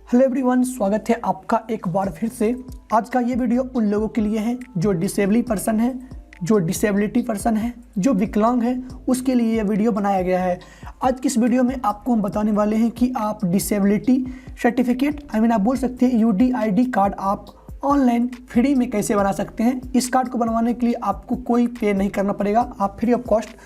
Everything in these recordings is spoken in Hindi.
हेलो एवरीवन, स्वागत है आपका एक बार फिर से। आज का ये वीडियो उन लोगों के लिए है जो डिसेबली पर्सन है, जो डिसेबिलिटी पर्सन है, जो विकलांग है, उसके लिए ये वीडियो बनाया गया है। आज की इस वीडियो में आपको हम बताने वाले हैं कि आप डिसेबिलिटी सर्टिफिकेट आप बोल सकते हैं UDID कार्ड आप ऑनलाइन फ्री में कैसे बना सकते हैं। इस कार्ड को बनवाने के लिए आपको कोई पे नहीं करना पड़ेगा, आप फ्री ऑफ कॉस्ट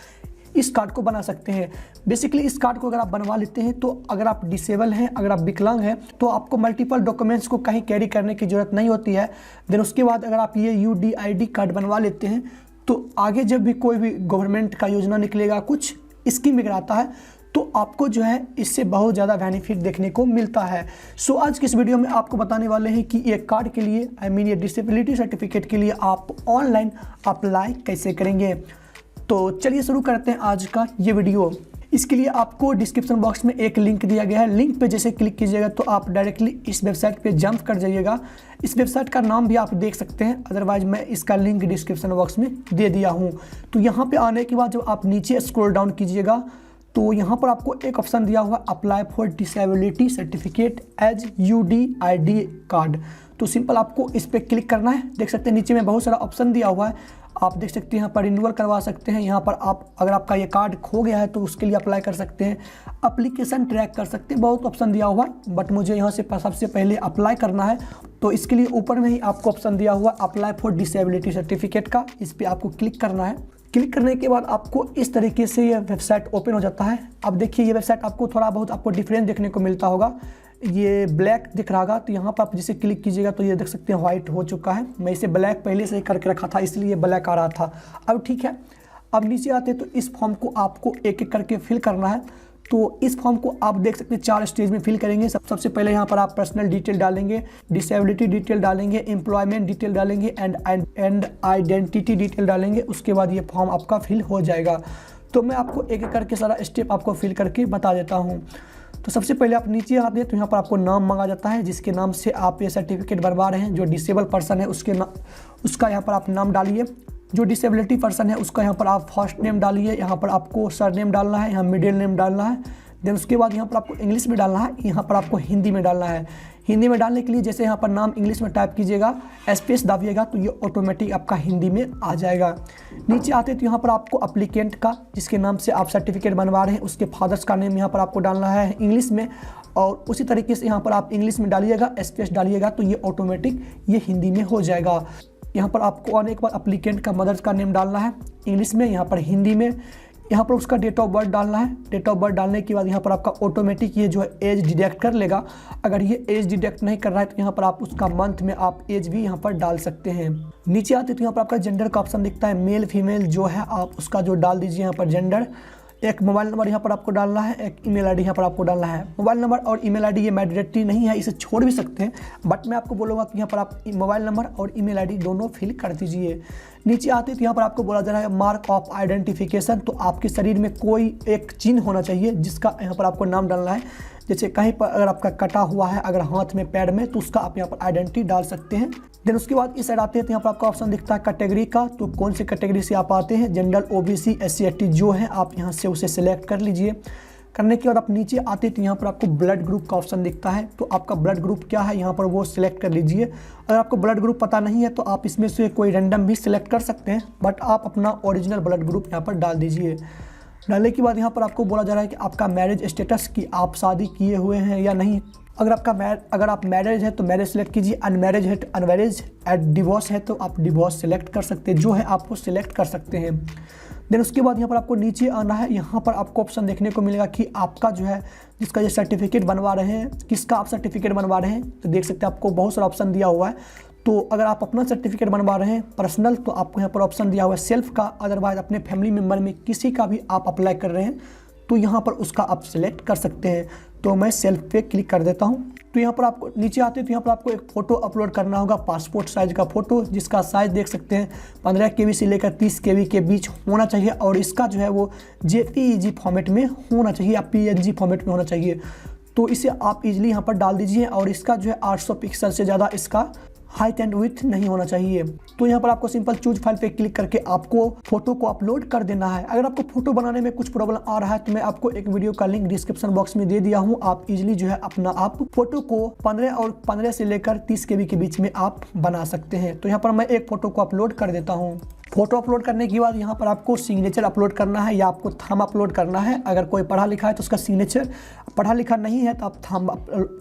इस कार्ड को बना सकते हैं। बेसिकली इस कार्ड को अगर आप बनवा लेते हैं तो अगर आप डिसेबल हैं, अगर आप विकलांग हैं, तो आपको मल्टीपल डॉक्यूमेंट्स को कहीं कैरी करने की ज़रूरत नहीं होती है। देन उसके बाद अगर आप ये UDID कार्ड बनवा लेते हैं तो आगे जब भी कोई भी गवर्नमेंट का योजना निकलेगा, कुछ स्कीम वगैरह आता है, तो आपको जो है इससे बहुत ज़्यादा बेनिफिट देखने को मिलता है। सो आज की इस वीडियो में आपको बताने वाले हैं कि ये कार्ड के लिए ये डिसेबिलिटी सर्टिफिकेट के लिए आप ऑनलाइन अप्लाई कैसे करेंगे। तो चलिए शुरू करते हैं आज का ये वीडियो। इसके लिए आपको डिस्क्रिप्शन बॉक्स में एक लिंक दिया गया है। लिंक पे जैसे क्लिक कीजिएगा तो आप डायरेक्टली इस वेबसाइट पे जंप कर जाइएगा। इस वेबसाइट का नाम भी आप देख सकते हैं, अदरवाइज मैं इसका लिंक डिस्क्रिप्शन बॉक्स में दे दिया हूँ। तो यहाँ पे आने के बाद जब आप नीचे स्क्रॉल डाउन कीजिएगा तो यहाँ पर आपको एक ऑप्शन दिया हुआ apply for disability certificate as UDID card. तो सिंपल आपको इस पर क्लिक करना है। देख सकते हैं नीचे में बहुत सारा ऑप्शन दिया हुआ है, आप देख सकते हैं यहाँ पर रिन्यूअल करवा सकते हैं। यहाँ पर आप अगर आपका ये कार्ड खो गया है तो उसके लिए अप्लाई कर सकते हैं, एप्लीकेशन ट्रैक कर सकते हैं, बहुत ऑप्शन दिया हुआ है। बट मुझे यहाँ से सबसे पहले अप्लाई करना है, तो इसके लिए ऊपर में ही आपको ऑप्शन दिया हुआ अप्लाई फॉर डिसेबिलिटी सर्टिफिकेट का, इस पर आपको क्लिक करना है। क्लिक करने के बाद आपको इस तरीके से ये वेबसाइट ओपन हो जाता है। अब देखिए ये वेबसाइट आपको थोड़ा बहुत आपको डिफरेंस देखने को मिलता होगा, ये ब्लैक दिख रहा होगा। तो यहाँ पर आप जिसे क्लिक कीजिएगा तो ये देख सकते हैं व्हाइट हो चुका है। मैं इसे ब्लैक पहले से ही करके रखा था, इसलिए ये ब्लैक आ रहा था। अब ठीक है, अब नीचे आते तो इस फॉर्म को आपको एक एक करके फिल करना है। तो इस फॉर्म को आप देख सकते हैं 4 स्टेज में फिल करेंगे। सबसे पहले यहाँ पर आप पर्सनल डिटेल डालेंगे, डिसेबिलिटी डिटेल डालेंगे, एम्प्लॉयमेंट डिटेल डालेंगे एंड आइडेंटिटी डिटेल डालेंगे। उसके बाद ये फॉर्म आपका फिल हो जाएगा। तो मैं आपको एक एक करके सारा स्टेप आपको फिल करके बता देता हूँ। तो सबसे पहले आप नीचे आते हैं तो यहाँ पर आपको नाम मांगा जाता है, जिसके नाम से आप ये सर्टिफिकेट बनवा रहे हैं। जो डिसेबल पर्सन है उसका यहाँ पर आप नाम डालिए। जो डिसेबिलिटी पर्सन है उसका यहाँ पर आप फर्स्ट नेम डालिए, यहाँ पर आपको सर नेम डालना है, यहाँ मिडिल नेम डालना है। देन उसके बाद यहाँ पर आपको इंग्लिश में डालना है, यहाँ पर आपको हिंदी में डालना है। हिंदी में डालने के लिए जैसे यहाँ पर नाम इंग्लिश में टाइप कीजिएगा, स्पेस दाबिएगा तो ये ऑटोमेटिक आपका हिंदी में आ जाएगा। नीचे आते तो यहाँ पर आपको अप्लीकेंट का, जिसके नाम से आप सर्टिफिकेट बनवा रहे हैं, उसके फादर्स का नेम यहाँ पर आपको डालना है इंग्लिश में, और उसी तरीके से यहाँ पर आप इंग्लिश में डालिएगा, स्पेस डालिएगा तो ये ऑटोमेटिक ये हिंदी में हो जाएगा। यहाँ पर आपको आने के बाद अप्लीकेंट का मदर्स का नेम डालना है इंग्लिश में, यहाँ पर हिंदी में, यहाँ पर उसका डेट ऑफ बर्थ डालना है। डेट ऑफ बर्थ डालने के बाद यहाँ पर आपका ऑटोमेटिक ये जो है एज डिटेक्ट कर लेगा। अगर ये एज डिटेक्ट नहीं कर रहा है तो यहाँ पर आप उसका मंथ में आप एज भी यहाँ पर डाल सकते हैं। नीचे आते तो यहाँ पर आपका जेंडर का ऑप्शन दिखता है, मेल फीमेल जो है आप उसका जो डाल दीजिए यहाँ पर जेंडर। एक मोबाइल नंबर यहाँ पर आपको डालना है, एक ईमेल आईडी यहाँ पर आपको डालना है। मोबाइल नंबर और ईमेल आईडी ये मैंडेटरी नहीं है, इसे छोड़ भी सकते हैं, बट मैं आपको बोलूँगा कि यहाँ पर आप मोबाइल नंबर और ईमेल आईडी दोनों फिल कर दीजिए। नीचे आते तो यहाँ पर आपको बोला जा रहा है मार्क ऑफ आइडेंटिफिकेशन। तो आपके शरीर में कोई एक चिन्ह होना चाहिए जिसका यहाँ पर आपको नाम डालना है। जैसे कहीं पर अगर आपका कटा हुआ है, अगर हाथ में पैर में, तो उसका आप यहाँ पर आइडेंटिटी डाल सकते हैं। देन उसके बाद इस साइड आते हैं तो यहाँ पर आपका ऑप्शन दिखता है कैटेगरी का। तो कौन सी कैटेगरी से आप आते हैं, जनरल, OBC, SC, ST जो है आप यहाँ से उसे सिलेक्ट कर लीजिए। करने के बाद आप नीचे आते तो यहाँ पर आपको ब्लड ग्रुप का ऑप्शन दिखता है। तो आपका ब्लड ग्रुप क्या है यहाँ पर वो सिलेक्ट कर लीजिए। अगर आपको ब्लड ग्रुप पता नहीं है तो आप इसमें से कोई रैंडम भी सिलेक्ट कर सकते हैं, बट आप अपना ओरिजिनल ब्लड ग्रुप यहाँ पर डाल दीजिए। डालने के बाद यहाँ पर आपको बोला जा रहा है कि आपका मैरिज स्टेटस, कि आप शादी किए हुए हैं या नहीं। अगर आप मैरिज है तो मैरिज सेलेक्ट कीजिए, अनमैरिज है तो अनमैरिज, डिवोर्स है तो आप डिवोर्स सेलेक्ट कर सकते हैं, जो है आपको सिलेक्ट कर सकते हैं। देन उसके बाद यहाँ पर आपको नीचे आना है। यहाँ पर आपको ऑप्शन देखने को मिलेगा कि आपका जो है जिसका ये सर्टिफिकेट बनवा रहे हैं, किसका आप सर्टिफिकेट बनवा रहे हैं। तो देख सकते हैं आपको बहुत सारा ऑप्शन दिया हुआ है। तो अगर आप अपना सर्टिफिकेट बनवा रहे हैं पर्सनल, तो आपको यहाँ पर ऑप्शन दिया हुआ है सेल्फ का। अदरवाइज अपने फैमिली मेम्बर में किसी का भी आप अप्लाई कर रहे हैं तो यहाँ पर उसका आप सिलेक्ट कर सकते हैं। तो मैं सेल्फ पे क्लिक कर देता हूँ। तो यहाँ पर आपको नीचे आते हैं तो यहाँ पर आपको एक फ़ोटो अपलोड करना होगा, पासपोर्ट साइज़ का फ़ोटो, जिसका साइज़ देख सकते हैं 15 KB से लेकर 30 KB के बीच होना चाहिए, और इसका जो है वो JPEG फॉर्मेट में होना चाहिए या PNG फॉर्मेट में होना चाहिए। तो इसे आप इजीली यहाँ पर डाल दीजिए, और इसका जो है 800 पिक्सल से ज़्यादा इसका हाइट एंड विड्थ नहीं होना चाहिए। तो यहाँ पर आपको सिंपल चूज फाइल पे क्लिक करके आपको फोटो को अपलोड कर देना है। अगर आपको फोटो बनाने में कुछ प्रॉब्लम आ रहा है तो मैं आपको एक वीडियो का लिंक डिस्क्रिप्शन बॉक्स में दे दिया हूँ। आप इजिली जो है अपना आप फोटो को 15 से लेकर 30 KB के बीच में आप बना सकते हैं। तो यहाँ पर मैं एक फोटो को अपलोड कर देता हूँ। फोटो अपलोड करने के बाद यहाँ पर आपको सिग्नेचर अपलोड करना है या आपको थंब अपलोड करना है। अगर कोई पढ़ा लिखा है तो उसका सिग्नेचर, पढ़ा लिखा नहीं है तो आप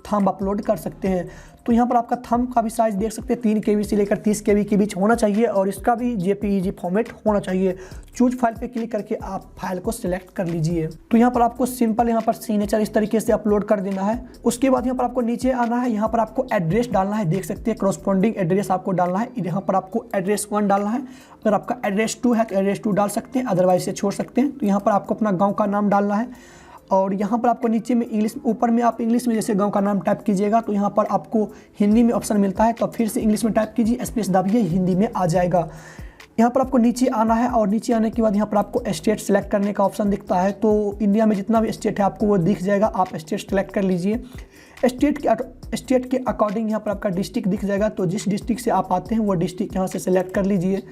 थंब अपलोड कर सकते हैं। तो यहाँ पर आपका थंब का भी साइज़ देख सकते हैं 3 KB से लेकर 30 KB के बीच होना चाहिए और इसका भी JPEG फॉर्मेट होना चाहिए। चूज फाइल पे क्लिक करके आप फाइल को सिलेक्ट कर लीजिए। तो यहाँ पर आपको सिंपल यहाँ पर सिग्नेचर इस तरीके से अपलोड कर देना है। उसके बाद यहाँ पर आपको नीचे आना है, यहाँ पर आपको एड्रेस डालना है। देख सकते हैं करस्पॉन्डिंग एड्रेस आपको डालना है। यहाँ पर आपको एड्रेस 1 डालना है। अगर आपका एड्रेस 2 है तो एड्रेस 2 डाल सकते हैं, अदरवाइज से छोड़ सकते हैं। तो यहाँ पर आपको अपना गाँव का नाम डालना है और यहाँ पर आपको नीचे में इंग्लिश, ऊपर में आप इंग्लिश में जैसे गांव का नाम टाइप कीजिएगा तो यहाँ पर आपको हिंदी में ऑप्शन मिलता है, तो फिर से इंग्लिश में टाइप कीजिए, स्पेस दाबिए, हिंदी में आ जाएगा। यहाँ पर आपको नीचे आना है और नीचे आने के बाद यहाँ पर आपको स्टेट सेलेक्ट करने का ऑप्शन दिखता है। तो इंडिया में जितना भी स्टेट है आपको वो दिख जाएगा, आप स्टेट सेलेक्ट कर लीजिए। स्टेट के अकॉर्डिंग यहाँ पर आपका डिस्ट्रिक्ट दिख जाएगा, तो जिस डिस्ट्रिक्ट से आप आते हैं वो डिस्ट्रिक्ट यहाँ से सेलेक्ट कर लीजिए।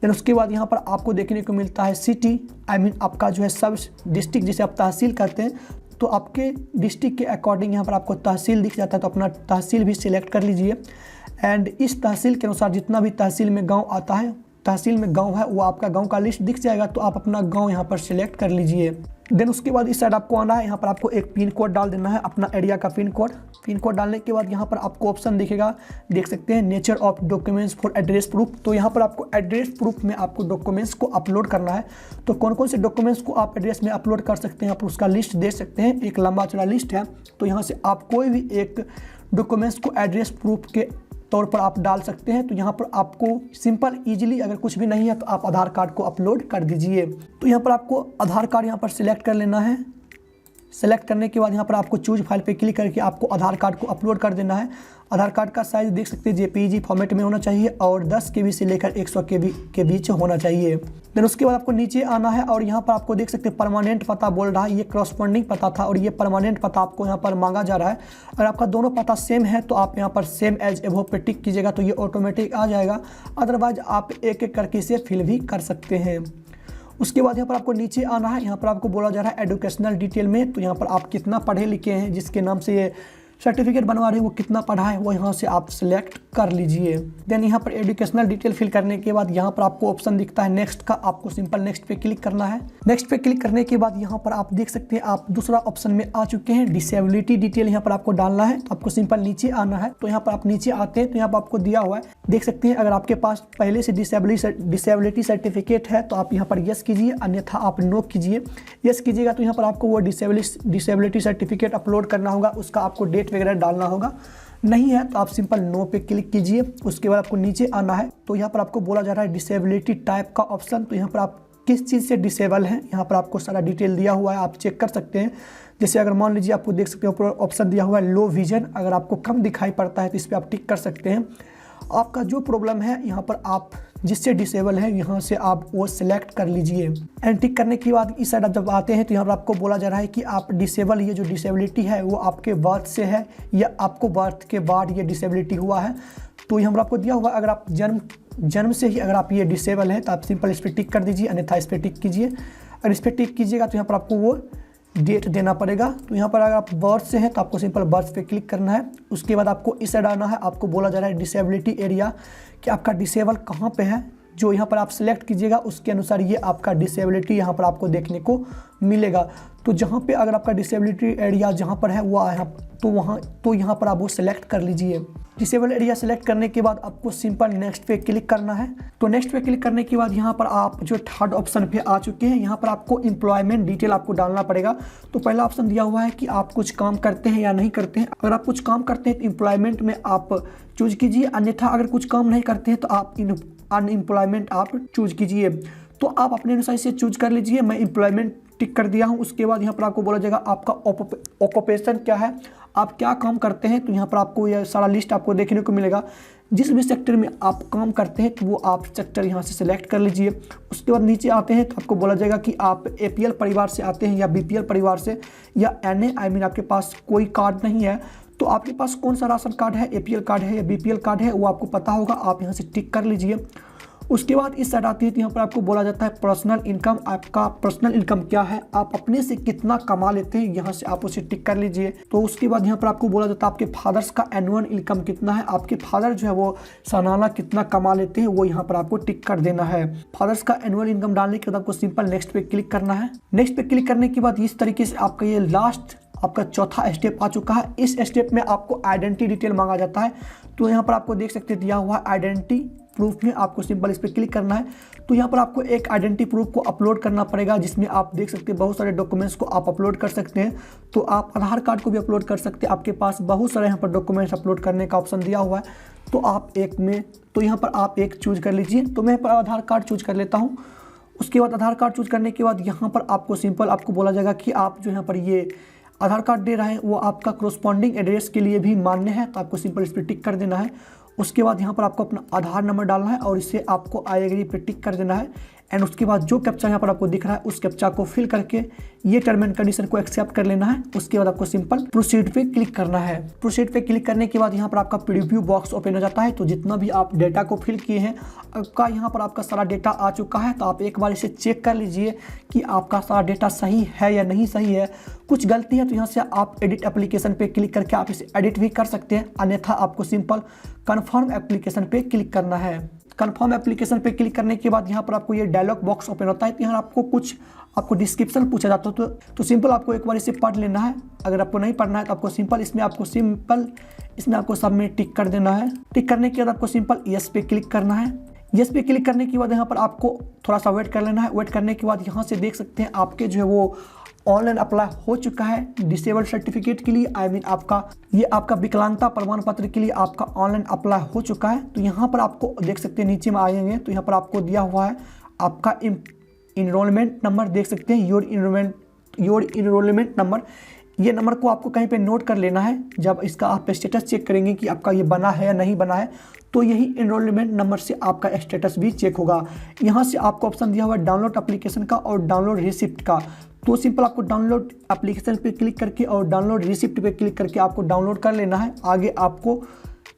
देन उसके बाद यहाँ पर आपको देखने को मिलता है सिटी, आपका जो है सब डिस्ट्रिक्ट जिसे आप तहसील कहते हैं, तो आपके डिस्ट्रिक्ट के अकॉर्डिंग यहाँ पर आपको तहसील दिख जाता है, तो अपना तहसील भी सिलेक्ट कर लीजिए। एंड इस तहसील के अनुसार जितना भी तहसील में गांव आता है, तहसील में गांव है, वो आपका गांव का लिस्ट दिख जाएगा, तो आप अपना गांव यहाँ पर सिलेक्ट कर लीजिए। देन उसके बाद इस साइड आपको आना है, यहाँ पर आपको एक पिन कोड डाल देना है, अपना एरिया का पिन कोड डालने के बाद यहाँ पर आपको ऑप्शन दिखेगा, देख सकते हैं nature of documents for address proof. तो यहाँ पर आपको एड्रेस प्रूफ में आपको डॉक्यूमेंट्स को अपलोड करना है। तो कौन कौन से डॉक्यूमेंट्स को आप एड्रेस में अपलोड कर सकते हैं आप उसका लिस्ट दे सकते हैं, एक लंबा चौड़ा लिस्ट है। तो यहाँ से आप कोई भी एक डॉक्यूमेंट्स को एड्रेस प्रूफ के तौर पर आप डाल सकते हैं। तो यहाँ पर आपको सिंपल इजीली, अगर कुछ भी नहीं है तो आप आधार कार्ड को अपलोड कर दीजिए। तो यहाँ पर आपको आधार कार्ड यहाँ पर सिलेक्ट कर लेना है। सेलेक्ट करने के बाद यहाँ पर आपको चूज फाइल पे क्लिक करके आपको आधार कार्ड को अपलोड कर देना है। आधार कार्ड का साइज़ देख सकते हैं JPEG फॉर्मेट में होना चाहिए और 10 KB से लेकर 100 KB के बीच होना चाहिए। देन उसके बाद आपको नीचे आना है और यहाँ पर आपको देख सकते हैं परमानेंट पता बोल रहा है, ये करस्पॉन्डिंग पता था और ये परमानेंट पता आपको यहाँ पर मांगा जा रहा है। अगर आपका दोनों पता सेम है तो आप यहाँ पर सेम एज एबव पे टिक कीजिएगा, तो ये ऑटोमेटिक आ जाएगा। अदरवाइज आप एक एक करके इसे फिल भी कर सकते हैं। उसके बाद यहाँ पर आपको नीचे आना है, यहाँ पर आपको बोला जा रहा है एजुकेशनल डिटेल में, तो यहाँ पर आप कितना पढ़े लिखे हैं, जिसके नाम से ये सर्टिफिकेट बनवा रहे हैं वो कितना पढ़ा है वो यहाँ से आप सिलेक्ट कर लीजिए। देन यहाँ पर एजुकेशनल डिटेल फिल करने के बाद यहाँ पर आपको ऑप्शन दिखता है नेक्स्ट का, आपको सिंपल नेक्स्ट पे क्लिक करना है। नेक्स्ट पे क्लिक करने के बाद यहाँ पर आप देख सकते हैं आप दूसरा ऑप्शन में आ चुके हैं, डिसेबिलिटी डिटेल यहाँ पर आपको डालना है। तो आपको सिंपल नीचे आना है, तो यहाँ पर आप नीचे आते हैं तो यहाँ पर आपको दिया हुआ है, देख सकते हैं अगर आपके पास पहले से डिसेबिलिटी सर्टिफिकेट है तो आप यहाँ पर यस कीजिए, अन्यथा आप नो कीजिए। यस कीजिएगा तो यहाँ पर आपको वो डिसेबिलिटी सर्टिफिकेट अपलोड करना होगा, उसका आपको डेट वगैरह डालना होगा। नहीं है तो आप सिंपल नो पे क्लिक कीजिए। उसके बाद आपको नीचे आना है, तो यहाँ पर आपको बोला जा रहा है डिसेबिलिटी टाइप का ऑप्शन, तो यहाँ पर आप किस चीज़ से डिसेबल हैं, यहाँ पर आपको सारा डिटेल दिया हुआ है, आप चेक कर सकते हैं। जैसे अगर मान लीजिए आपको देख सकते हो ऑप्शन दिया हुआ है लो विजन, अगर आपको कम दिखाई पड़ता है तो इस पर आप टिक कर सकते हैं। आपका जो प्रॉब्लम है यहाँ पर आप जिससे डिसेबल है यहाँ से आप वो सिलेक्ट कर लीजिए। एंड टिक करने के बाद इस साइड आप जब आते हैं तो यहाँ पर आपको बोला जा रहा है कि आप डिसेबल, ये जो डिसेबिलिटी है वो आपके बर्थ से है या आपको बर्थ के बाद ये डिसेबिलिटी हुआ है। तो यहाँ पर आपको दिया हुआ अगर आप जन्म से ही अगर आप ये डिसेबल है तो आप सिंपल इस पर टिक कर दीजिए, अन्यथा इस पर टिक कीजिए। अगर इस पर टिक कीजिएगा तो यहाँ पर आपको वो डेट देना पड़ेगा। तो यहाँ पर अगर आप बर्थ से हैं तो आपको सिंपल बर्थ पे क्लिक करना है। उसके बाद आपको इस साइड आना है, आपको बोला जा रहा है डिसेबिलिटी एरिया कि आपका डिसेबल कहाँ पे है, जो यहाँ पर आप सिलेक्ट कीजिएगा उसके अनुसार ये आपका डिसेबिलिटी यहाँ पर आपको देखने को मिलेगा। तो जहाँ पे अगर आपका डिसेबिलिटी एरिया जहाँ पर है वो तो यहाँ पर आप वो सिलेक्ट कर लीजिए। डिसेबल एरिया सेलेक्ट करने के बाद आपको सिंपल नेक्स्ट पे क्लिक करना है। तो नेक्स्ट पे क्लिक करने के बाद यहाँ पर आप जो थर्ड ऑप्शन पे आ चुके हैं, यहाँ पर आपको एम्प्लॉयमेंट डिटेल आपको डालना पड़ेगा। तो पहला ऑप्शन दिया हुआ है कि आप कुछ काम करते हैं या नहीं करते हैं। अगर आप कुछ काम करते हैं तो एम्प्लॉयमेंट में आप चूज कीजिए, अन्यथा अगर कुछ काम नहीं करते हैं तो आप अनएम्प्लॉयमेंट आप चूज कीजिए। तो आप अपने अनुसार से चूज कर लीजिए। मैं एम्प्लॉयमेंट टिक कर दिया हूँ। उसके बाद यहाँ पर आपको बोला जाएगा आपका ऑक्यूपेशन क्या है, आप क्या काम करते हैं। तो यहाँ पर आपको यह सारा लिस्ट आपको देखने को मिलेगा। जिस भी सेक्टर में आप काम करते हैं तो वो आप सेक्टर यहाँ से सिलेक्ट कर लीजिए। उसके बाद नीचे आते हैं तो आपको बोला जाएगा कि आप APL परिवार से आते हैं या BPL परिवार से या NA आपके पास कोई कार्ड नहीं है तो आपके पास कौन सा राशन कार्ड है, APL कार्ड है या BPL कार्ड है, वो आपको पता होगा, आप यहाँ से टिक कर लीजिए। उसके बाद इस साइड आती है तो यहाँ पर आपको बोला जाता है पर्सनल इनकम। आपका पर्सनल इनकम क्या है, आप अपने से कितना कमा लेते हैं, यहाँ से आप उसे टिक कर लीजिए। तो उसके बाद यहाँ पर आपको बोला जाता है आपके फादर्स का एनुअल इनकम कितना है, आपके फादर जो है वो सालाना कितना कमा लेते हैं, वो यहाँ पर आपको टिक कर देना है। फादर्स का एनुअल इनकम डालने के बाद आपको सिंपल नेक्स्ट पे क्लिक करना है। नेक्स्ट पे क्लिक करने के बाद इस तरीके से आपका ये लास्ट आपका चौथा स्टेप आ चुका है। इस स्टेप में आपको आइडेंटिटी डिटेल मांगा जाता है। तो यहाँ पर आपको देख सकते दिया हुआ है आइडेंटिटी प्रूफ में, आपको सिंपल इस पर क्लिक करना है। तो यहाँ पर आपको एक आइडेंटिटी प्रूफ को अपलोड करना पड़ेगा, जिसमें आप देख सकते हैं बहुत सारे डॉक्यूमेंट्स को आप अपलोड कर सकते हैं। तो आप आधार कार्ड को भी अपलोड कर सकते हैं, आपके पास बहुत सारे यहाँ पर डॉक्यूमेंट्स अपलोड करने का ऑप्शन दिया हुआ है। तो आप एक में, तो यहाँ पर आप एक चूज कर लीजिए। तो मैं यहाँ पर आधार कार्ड चूज कर लेता हूँ। उसके बाद आधार कार्ड चूज करने के बाद यहाँ पर आपको सिंपल आपको बोला जाएगा कि आप जो यहाँ पर ये आधार कार्ड दे रहे हैं वो आपका करस्पॉन्डिंग एड्रेस के लिए भी मान्य है। तो आपको सिंपल इस पर टिक कर देना है। उसके बाद यहाँ पर आपको अपना आधार नंबर डालना है और इसे आपको आई एग्री पे टिक कर देना है। एंड उसके बाद जो कैप्चा यहाँ पर आपको दिख रहा है उस कैप्चा को फिल करके ये टर्म एंड कंडीशन को एक्सेप्ट कर लेना है। उसके बाद आपको सिंपल प्रोसीड पे क्लिक करना है। प्रोसीड पे क्लिक करने के बाद यहाँ पर आपका प्रीव्यू बॉक्स ओपन हो जाता है। तो जितना भी आप डेटा को फिल किए हैं आपका यहाँ पर आपका सारा डेटा आ चुका है। तो आप एक बार इसे चेक कर लीजिए कि आपका सारा डेटा सही है या नहीं सही है। कुछ गलती है तो यहाँ से आप एडिट एप्लीकेशन पे क्लिक करके आप इसे एडिट भी कर सकते हैं, अन्यथा आपको सिंपल कन्फर्म एप्लीकेशन पे क्लिक करना है। कन्फर्म एप्लीकेशन पे क्लिक करने के बाद यहाँ पर आपको ये डायलॉग बॉक्स ओपन होता है। तो यहाँ आपको डिस्क्रिप्शन पूछा जाता है। तो सिंपल आपको एक बार इसे पढ़ लेना है। अगर आपको नहीं पढ़ना है तो आपको सिंपल इसमें आपको सब में टिक कर देना है। टिक करने के बाद आपको सिंपल यस पे क्लिक करना है। यस पे क्लिक करने के बाद यहाँ पर आपको थोड़ा सा वेट कर लेना है। वेट करने के बाद यहाँ से देख सकते हैं आपके जो है वो ऑनलाइन अप्लाई हो चुका है डिसेबल सर्टिफिकेट के लिए। आपका विकलांगता प्रमाण पत्र के लिए आपका ऑनलाइन अप्लाई हो चुका है। तो यहाँ पर आपको देख सकते हैं नीचे में आएंगे तो यहाँ पर आपको दिया हुआ है आपका इनरोलमेंट नंबर, देख सकते हैं योर इनरोलमेंट नंबर। ये नंबर को आपको कहीं पे नोट कर लेना है। जब इसका आप स्टेटस चेक करेंगे कि आपका ये बना है या नहीं बना है, तो यही इनरोलमेंट नंबर से आपका स्टेटस भी चेक होगा। यहाँ से आपको ऑप्शन दिया हुआ है डाउनलोड एप्लीकेशन का और डाउनलोड रिसिप्ट का। तो सिंपल आपको डाउनलोड एप्लीकेशन पे क्लिक करके और डाउनलोड रिसिप्ट पे क्लिक करके आपको डाउनलोड कर लेना है। आगे आपको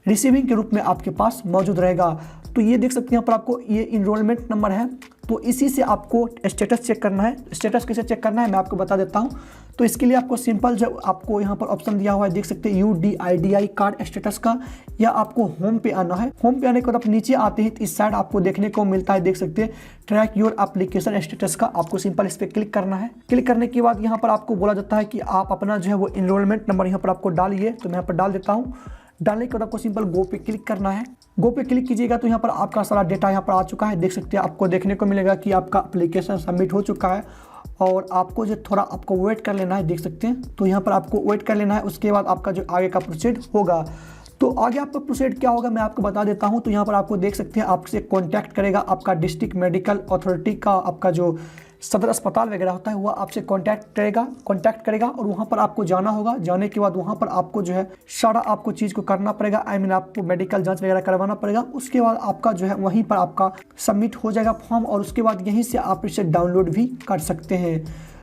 रिसीविंग के रूप में आपके पास मौजूद रहेगा। तो ये देख सकते हैं यहाँ पर आपको ये इनरोलमेंट नंबर है। तो इसी से आपको स्टेटस चेक करना है। स्टेटस कैसे चेक करना है मैं आपको बता देता हूँ। तो इसके लिए आपको सिंपल जब आपको यहाँ पर ऑप्शन दिया हुआ है देख सकते हैं UDIDI कार्ड स्टेटस का, या आपको होम पे आना है। होम पे आने के बाद आप नीचे आते हैं तो इस साइड आपको देखने को मिलता है, देख सकते हैं ट्रैक योर एप्लीकेशन स्टेटस का। आपको सिंपल इस पर क्लिक करना है। क्लिक करने के बाद यहाँ पर आपको बोला जाता है कि आप अपना जो है वो इनरोलमेंट नंबर यहाँ पर आपको डालिए। तो मैं यहाँ पर डाल देता हूँ। डालने के बाद आपको सिंपल गो पे क्लिक करना है। गो पे क्लिक कीजिएगा तो यहाँ पर आपका सारा डेटा यहाँ पर आ चुका है। देख सकते हैं आपको देखने को मिलेगा कि आपका एप्लीकेशन सबमिट हो चुका है और आपको जो थोड़ा आपको वेट कर लेना है, देख सकते हैं। तो यहाँ पर आपको वेट कर लेना है। उसके बाद आपका जो आगे का प्रोसीड होगा, तो आगे आपका प्रोसीड क्या होगा मैं आपको बता देता हूँ। तो यहाँ पर आपको देख सकते हैं आपसे कॉन्टैक्ट करेगा आपका डिस्ट्रिक्ट मेडिकल अथॉरिटी का, आपका जो सदर अस्पताल वगैरह होता है वो आपसे कांटेक्ट करेगा और वहाँ पर आपको जाना होगा। जाने के बाद वहाँ पर आपको जो है सारा आपको चीज़ को करना पड़ेगा। आपको मेडिकल जांच वगैरह करवाना पड़ेगा। उसके बाद आपका जो है वहीं पर आपका सबमिट हो जाएगा फॉर्म और उसके बाद यहीं से आप इसे डाउनलोड भी कर सकते हैं।